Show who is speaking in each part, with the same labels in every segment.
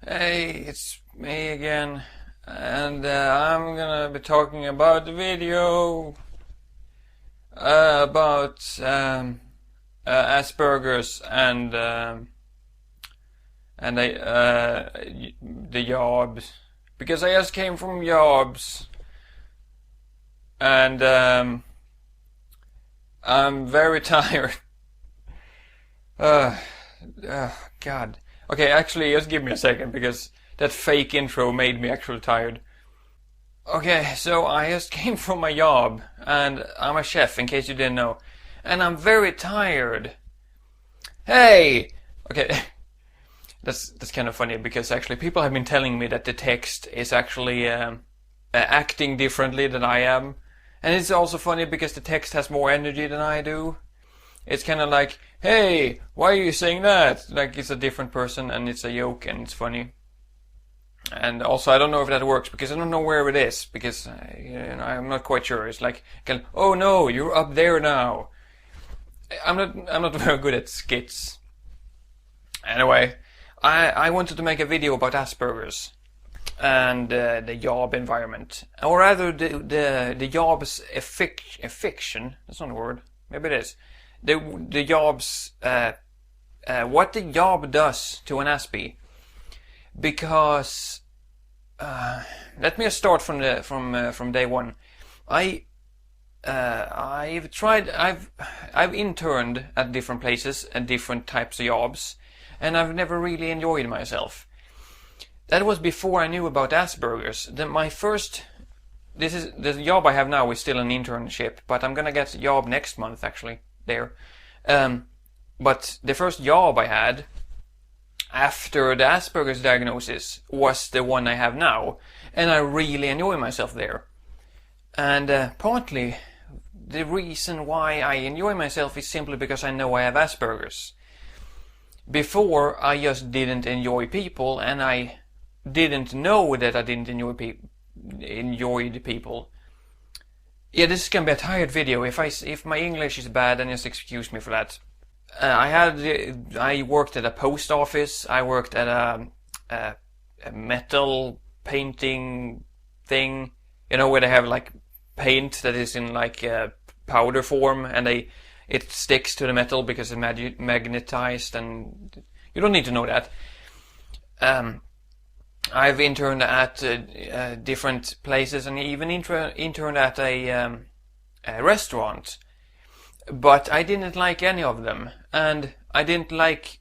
Speaker 1: Hey, it's me again, and I'm gonna be talking about the video about Asperger's and the jobs, because I just came from jobs, and I'm very tired. Uh, God. Okay, actually, just give me a second because that fake intro made me actually tired. Okay, so I just came from my job, and I'm a chef, in case you didn't know, and I'm very tired. Hey! Okay, that's kind of funny because actually people have been telling me that the text is actually acting differently than I am, and it's also funny because the text has more energy than I do. It's kind of like, hey, why are you saying that? Like it's a different person and it's a joke and it's funny. And also I don't know if that works because I don't know where it is because I'm not quite sure. It's like, oh no, you're up there now. I'm not very good at skits. Anyway, I wanted to make a video about Asperger's and the job environment, or rather the job's affliction. That's not a word. Maybe it is. The job's what the job does to an Aspie, because let me start from day one. I've interned at different places and different types of jobs, and I've never really enjoyed myself. That was before I knew about Asperger's. The job I have now is still an internship, but I'm gonna get a job next month actually there. But the first job I had after the Asperger's diagnosis was the one I have now, and I really enjoy myself there. And partly the reason why I enjoy myself is simply because I know I have Asperger's. Before, I just didn't enjoy people, and I didn't know that I didn't enjoy people. Yeah, this is gonna be a tired video. If my English is bad, then just excuse me for that. I worked at a post office. I worked at a metal painting thing. You know, where they have like paint that is in like powder form, and it sticks to the metal because it's magnetized, and you don't need to know that. I've interned at different places, and even interned at a restaurant, but I didn't like any of them, and I didn't like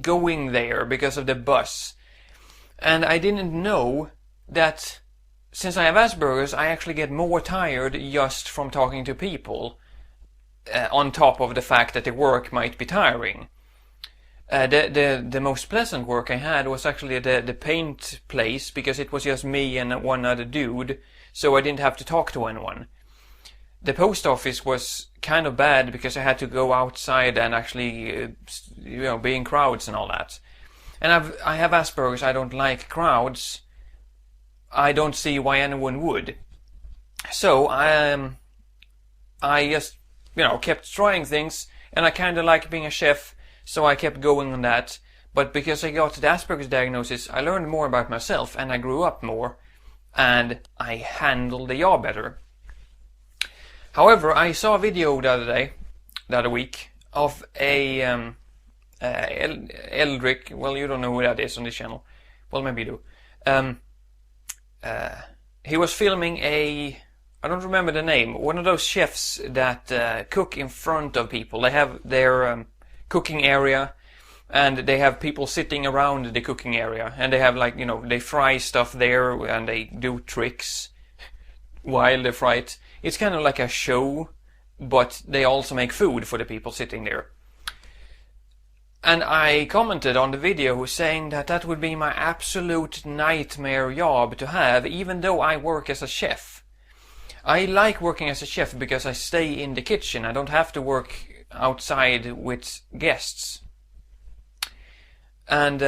Speaker 1: going there because of the bus, and I didn't know that since I have Asperger's, I actually get more tired just from talking to people, on top of the fact that the work might be tiring. The most pleasant work I had was actually the paint place, because it was just me and one other dude, so I didn't have to talk to anyone. The post office was kind of bad because I had to go outside and actually, be in crowds and all that. And I have Asperger's. I don't like crowds. I don't see why anyone would. So I just kept trying things, and I kind of like being a chef. So I kept going on that, but because I got the Asperger's diagnosis, I learned more about myself, and I grew up more, and I handled the job better. However, I saw a video the other week, of a Eldrick. Well, you don't know who that is on this channel. Well, maybe you do. He was filming I don't remember the name, one of those chefs that cook in front of people. They have their cooking area, and they have people sitting around the cooking area, and they have they fry stuff there, and they do tricks while they fry it. It's kind of like a show, but they also make food for the people sitting there. And I commented on the video saying that would be my absolute nightmare job to have, even though I work as a chef. I like working as a chef because I stay in the kitchen. I don't have to work outside with guests. And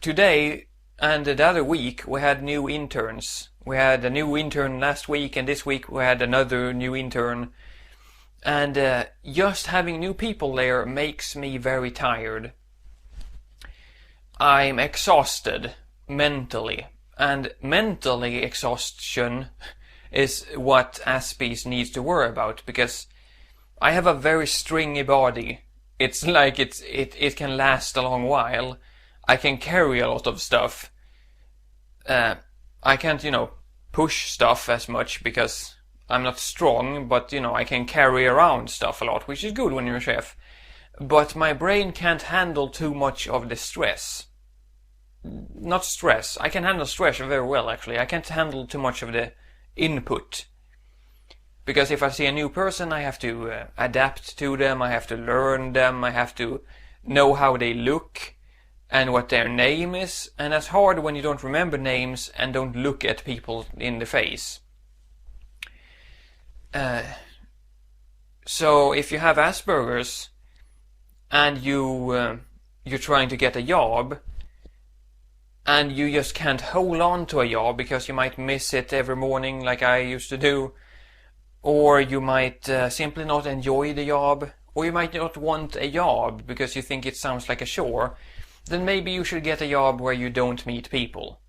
Speaker 1: today and the other week we had new interns. We had a new intern last week, and this week we had another new intern. And just having new people there makes me very tired. I'm exhausted mentally. And mentally exhaustion is what Aspies needs to worry about, because I have a very stringy body. It's like it can last a long while. I can carry a lot of stuff. I can't, push stuff as much because I'm not strong, but, I can carry around stuff a lot, which is good when you're a chef. But my brain can't handle too much of the stress. Not stress. I can handle stress very well, actually. I can't handle too much of the input. Because if I see a new person, I have to adapt to them, I have to learn them, I have to know how they look and what their name is. And that's hard when you don't remember names and don't look at people in the face. So if you have Asperger's and you're trying to get a job, and you just can't hold on to a job because you might miss it every morning like I used to do, or you might simply not enjoy the job, or you might not want a job because you think it sounds like a chore, then maybe you should get a job where you don't meet people.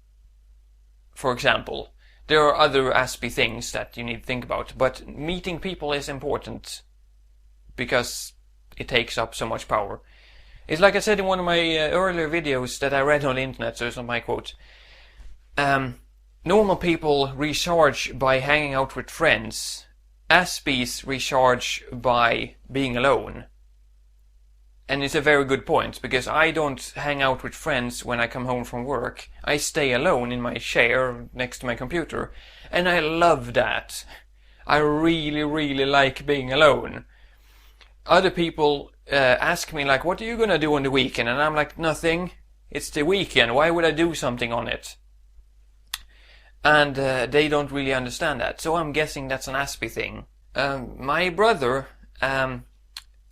Speaker 1: For example, there are other Aspie things that you need to think about, but meeting people is important because it takes up so much power. It's like I said in one of my earlier videos that I read on the internet, so it's not my quote. Normal people recharge by hanging out with friends. Aspies recharge by being alone. And it's a very good point, because I don't hang out with friends when I come home from work. I stay alone in my chair next to my computer. And I love that. I really, really like being alone. Other people ask me, like, what are you gonna do on the weekend? And I'm like, nothing. It's the weekend. Why would I do something on it? And they don't really understand that. So I'm guessing that's an Aspie thing. My brother, I'm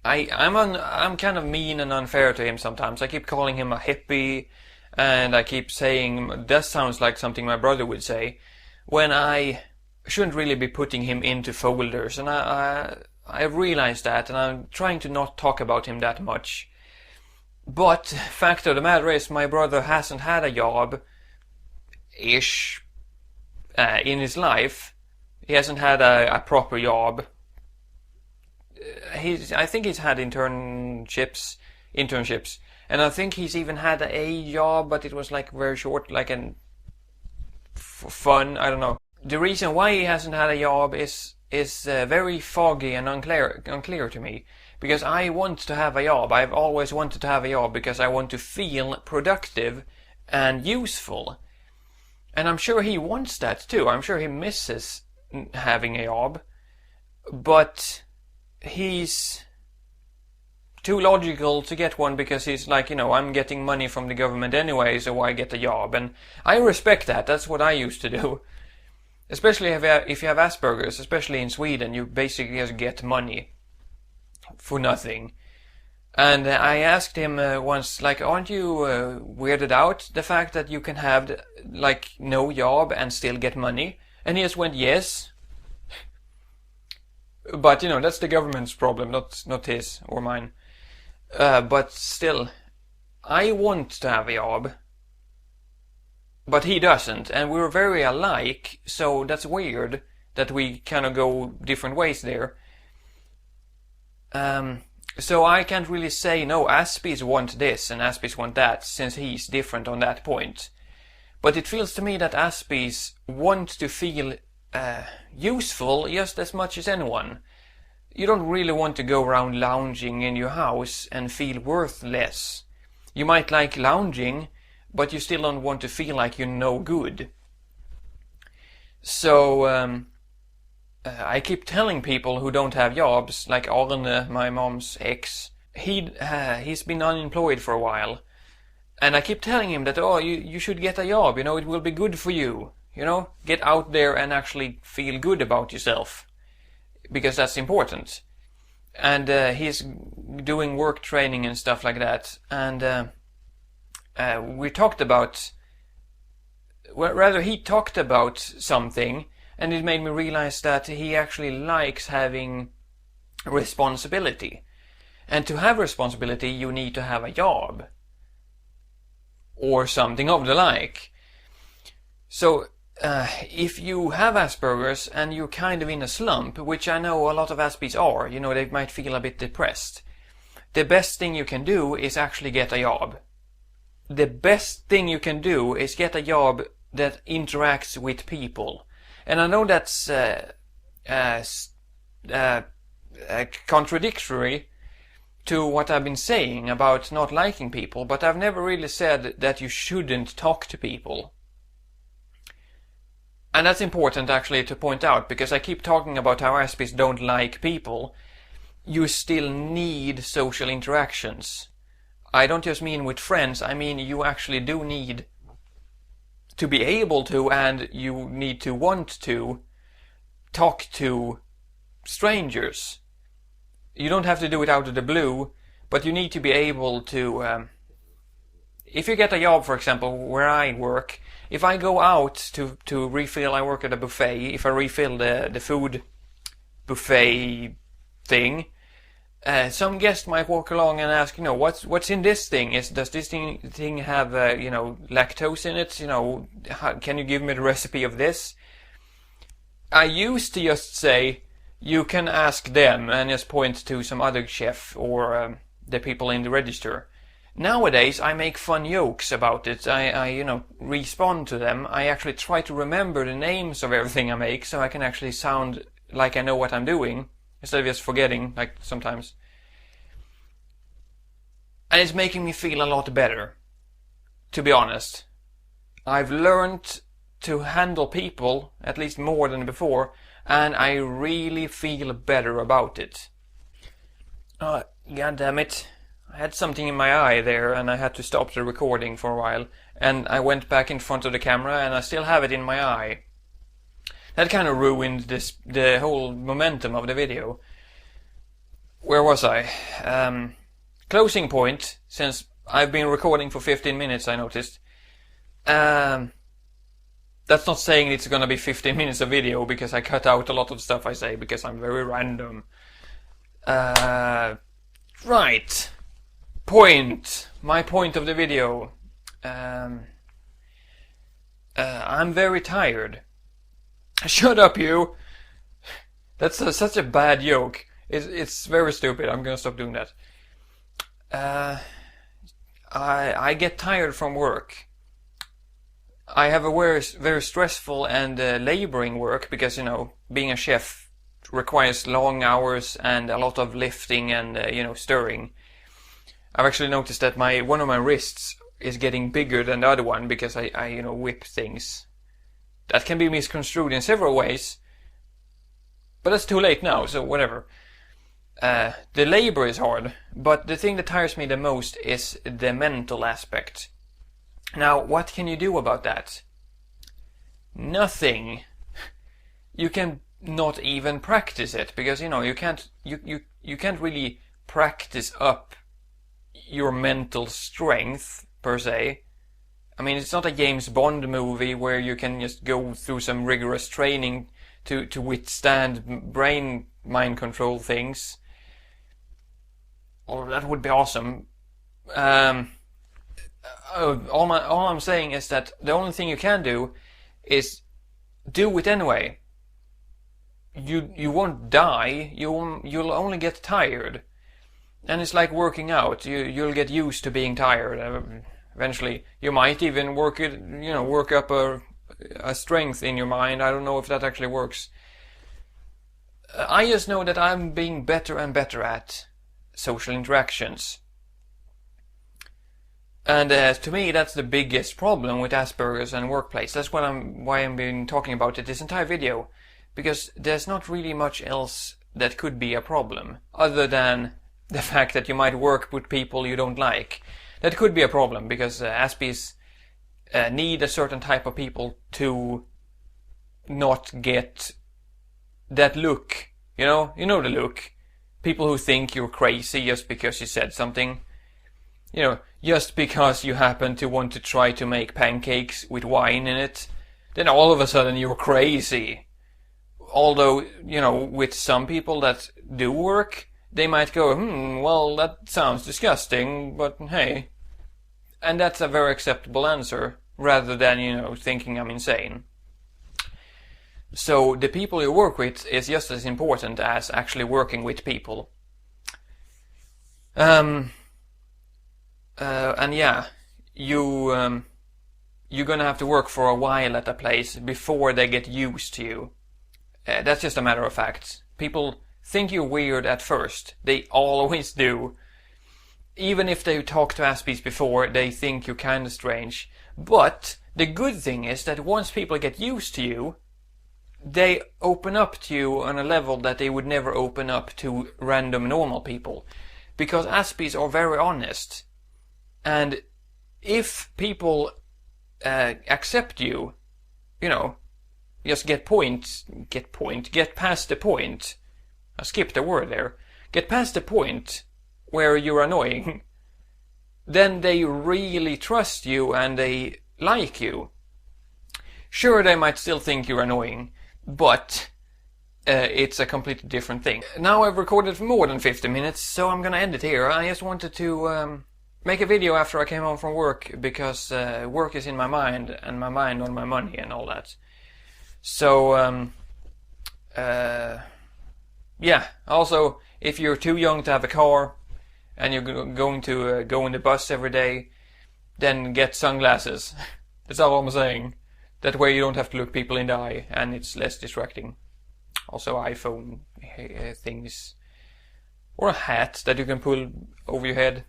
Speaker 1: kind of mean and unfair to him sometimes. I keep calling him a hippie, and I keep saying, that sounds like something my brother would say, when I shouldn't really be putting him into folders. And I realized that, and I'm trying to not talk about him that much. But fact of the matter is, my brother hasn't had a job-ish in his life. He hasn't had a proper job. I think he's had internships, and I think he's even had a job, but it was like very short, like for fun. I don't know. The reason why he hasn't had a job is very foggy and unclear to me, because I want to have a job. I've always wanted to have a job because I want to feel productive and useful, and I'm sure he wants that too. I'm sure he misses having a job, but he's too logical to get one, because he's like, I'm getting money from the government anyway, so why get a job? And I respect that. That's what I used to do. Especially if you have Asperger's, especially in Sweden, you basically just get money for nothing. And I asked him once, like, aren't you weirded out the fact that you can have, like, no job and still get money? And he just went, yes. But, that's the government's problem, not his or mine. But still, I want to have a job. But he doesn't, and we're very alike, so that's weird that we kind of go different ways there. So I can't really say, no, Aspies want this and Aspies want that, since he's different on that point. But it feels to me that Aspies want to feel useful just as much as anyone. You don't really want to go around lounging in your house and feel worthless. You might like lounging, but you still don't want to feel like you're no good. So I keep telling people who don't have jobs, like Arne, my mom's ex, he's been unemployed for a while, and I keep telling him that, you should get a job, it will be good for you, get out there and actually feel good about yourself, because that's important. And he's doing work training and stuff like that, and we talked about, he talked about something, and it made me realize that he actually likes having responsibility. And to have responsibility, you need to have a job. or something of the like. So if you have Asperger's and you're kind of in a slump, which I know a lot of Aspies are, they might feel a bit depressed, the best thing you can do is actually get a job. The best thing you can do is get a job that interacts with people. And I know that's contradictory to what I've been saying about not liking people, but I've never really said that you shouldn't talk to people. And that's important actually to point out, because I keep talking about how Aspies don't like people. You still need social interactions. I don't just mean with friends, I mean you actually do need to be able to, and you need to want to, talk to strangers. You don't have to do it out of the blue, but you need to be able to... if you get a job, for example, where I work, if I go out to refill, I work at a buffet, if I refill the food buffet thing, some guest might walk along and ask, what's in this thing? Does this thing have, lactose in it? Can you give me the recipe of this? I used to just say, you can ask them, and just point to some other chef or the people in the register. Nowadays, I make fun jokes about it. I respond to them. I actually try to remember the names of everything I make, so I can actually sound like I know what I'm doing, instead of just forgetting, like sometimes. And it's making me feel a lot better, to be honest. I've learned to handle people, at least more than before, and I really feel better about it. God damn it. I had something in my eye there, and I had to stop the recording for a while, and I went back in front of the camera, and I still have it in my eye. That kind of ruined the whole momentum of the video. Where was I? Closing point, since I've been recording for 15 minutes, I noticed. That's not saying it's gonna be 15 minutes of video, because I cut out a lot of stuff I say, because I'm very random. Right. My point of the video. I'm very tired. Shut up, you! That's such a bad joke. It's very stupid. I'm gonna stop doing that. I get tired from work. I have a very stressful and laboring work, because, being a chef requires long hours and a lot of lifting and, stirring. I've actually noticed that one of my wrists is getting bigger than the other one, because I whip things. That can be misconstrued in several ways, but that's too late now, so whatever. The labor is hard, but the thing that tires me the most is the mental aspect. Now, what can you do about that? Nothing. You can not even practice it, because you can't really practice up your mental strength per se. I mean, it's not a James Bond movie where you can just go through some rigorous training to withstand brain mind control things. Or that would be awesome. All I'm saying is that the only thing you can do is do it anyway. You won't die. You'll only get tired. And it's like working out. You'll get used to being tired. Eventually, you might even work up a strength in your mind. I don't know if that actually works. I just know that I'm being better and better at social interactions. And to me, that's the biggest problem with Asperger's and workplace. That's why I'm been talking about it this entire video. Because there's not really much else that could be a problem, other than the fact that you might work with people you don't like. That could be a problem, because Aspies need a certain type of people to not get that look. You know the look. People who think you're crazy just because you said something. Just because you happen to want to try to make pancakes with wine in it, then all of a sudden you're crazy. Although, with some people that do work, they might go, well, that sounds disgusting, but hey. And that's a very acceptable answer, rather than, you know, thinking I'm insane. So the people you work with is just as important as actually working with people. And yeah, you're gonna have to work for a while at a place before they get used to you. That's just a matter of fact. People think you're weird at first. They always do. Even if they talked to Aspies before, they think you're kinda strange. But the good thing is that once people get used to you, they open up to you on a level that they would never open up to random normal people. Because Aspies are very honest. And if people accept you, you know, just get past the point. I skipped a word there. Get past the point where you're annoying. Then they really trust you and they like you. Sure, they might still think you're annoying, but it's a completely different thing. Now I've recorded for more than 50 minutes, so I'm gonna end it here. I just wanted to make a video after I came home from work, because work is in my mind, and my mind on my money and all that. So, yeah, also, if you're too young to have a car, and you're going to go in the bus every day, then get sunglasses. That's all I'm saying. That way you don't have to look people in the eye, and it's less distracting. Also iPhone things. Or a hat that you can pull over your head.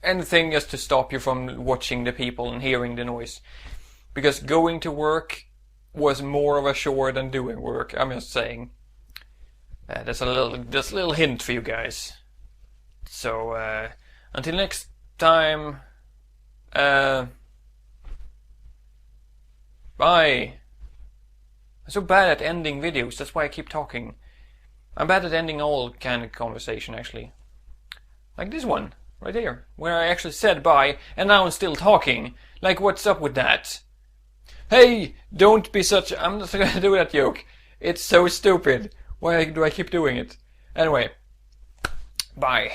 Speaker 1: Anything just to stop you from watching the people and hearing the noise. Because going to work was more of a chore than doing work, I'm just saying. That's a little hint for you guys. So, until next time, bye. I'm so bad at ending videos, that's why I keep talking. I'm bad at ending all kind of conversation, actually. Like this one, right here, where I actually said bye, and now I'm still talking. Like, what's up with that? Hey, don't be such... I'm not gonna do that joke. It's so stupid. Why do I keep doing it? Anyway, bye.